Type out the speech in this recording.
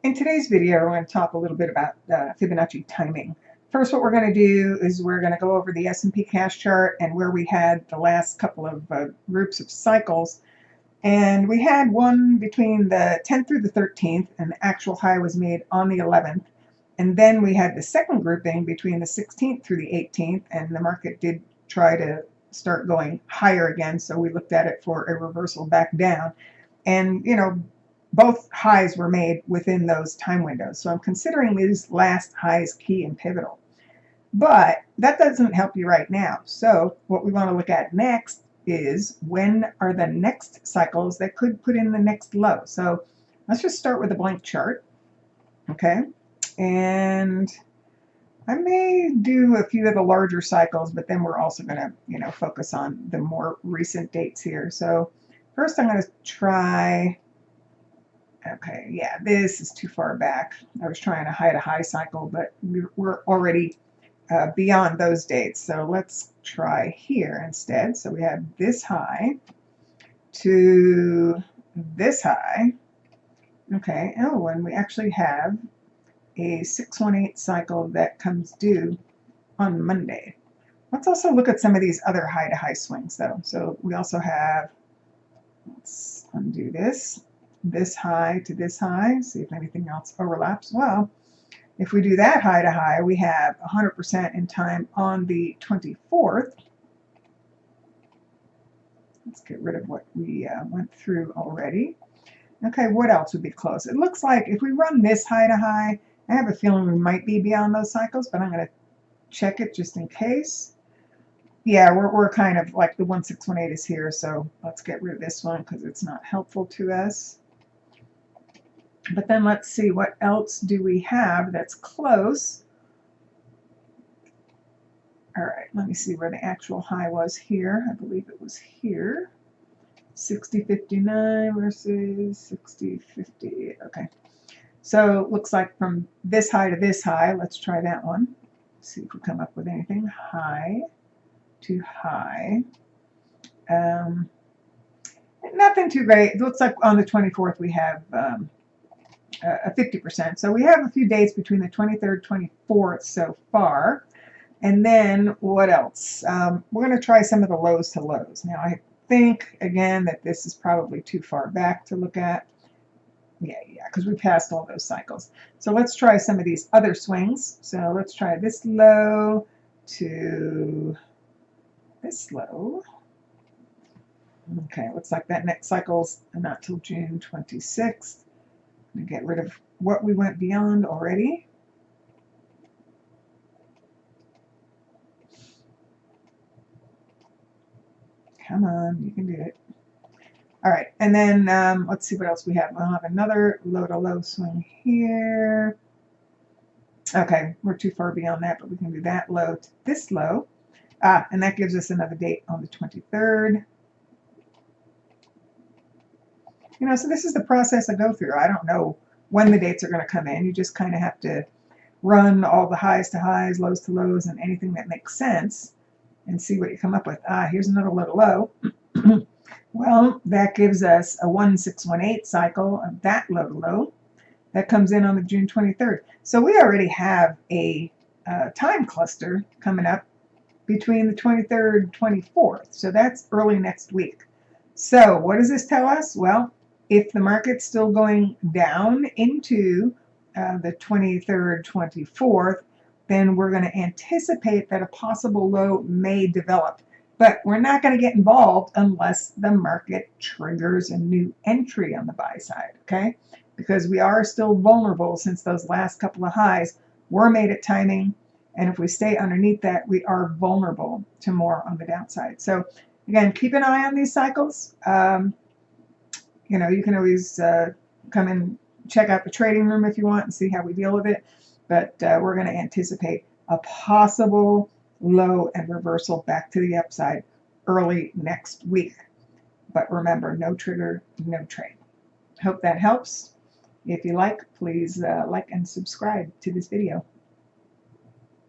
In today's video, we're going to talk a little bit about Fibonacci timing. First, what we're going to do is we're going to go over the S&P cash chart and where we had the last couple of groups of cycles. And we had one between the 10th through the 13th, and the actual high was made on the 11th. And then we had the second grouping between the 16th through the 18th, and the market did try to start going higher again. So we looked at it for a reversal back down. And, both highs were made within those time windows. So I'm considering these last highs key and pivotal. But that doesn't help you right now. So what we want to look at next is when are the next cycles that could put in the next low. So let's just start with a blank chart. Okay. And I may do a few of the larger cycles, but then we're also going to, focus on the more recent dates here. So first I'm going to try. Okay, yeah, this is too far back. I was trying to hide a high cycle, but we're already beyond those dates. So let's try here instead. So we have this high to this high. Okay, oh, and we actually have a 618 cycle that comes due on Monday. Let's also look at some of these other high-to-high swings, though. So we also have, let's undo this high to this high, see if anything else overlaps. Well, if we do that high to high, we have 100% in time on the 24th. Let's get rid of what we went through already. Okay, what else would be close? It looks like if we run this high to high, I have a feeling we might be beyond those cycles, but I'm going to check it just in case. Yeah, we're kind of like the 1618 is here, so let's get rid of this one because it's not helpful to us. But then let's see, what else do we have that's close? All right, let me see where the actual high was here. I believe it was here. 60.59 versus 60.50. Okay. So it looks like from this high to this high, let's try that one. See if we come up with anything. High to high. Nothing too great. It looks like on the 24th we have a 50%. So we have a few dates between the 23rd, 24th so far. And then what else? We're going to try some of the lows to lows. Now I think, again, that this is probably too far back to look at. Yeah, because we passed all those cycles. So let's try some of these other swings. So let's try this low to this low. Okay, looks like that next cycle's not till June 26th. I'm going to get rid of what we went beyond already. Come on, you can do it. All right, and then let's see what else we have. We'll have another low-to-low swing here. Okay, we're too far beyond that, but we can do that low to this low. And that gives us another date on the 23rd. So this is the process I go through. I don't know when the dates are going to come in. You just kind of have to run all the highs to highs, lows to lows, and anything that makes sense and see what you come up with. Here's another little low. Well, that gives us a 1618 cycle of that low to low. That comes in on the June 23rd. So we already have a time cluster coming up between the 23rd and 24th. So that's early next week. So what does this tell us? Well, if the market's still going down into the 23rd, 24th, then we're going to anticipate that a possible low may develop. But we're not going to get involved unless the market triggers a new entry on the buy side, okay? Because we are still vulnerable since those last couple of highs were made at timing. And if we stay underneath that, we are vulnerable to more on the downside. So again, keep an eye on these cycles. You can always come and check out the trading room if you want and see how we deal with it. But we're going to anticipate a possible low and reversal back to the upside early next week. But remember, no trigger, no trade. Hope that helps. If you like, please like and subscribe to this video.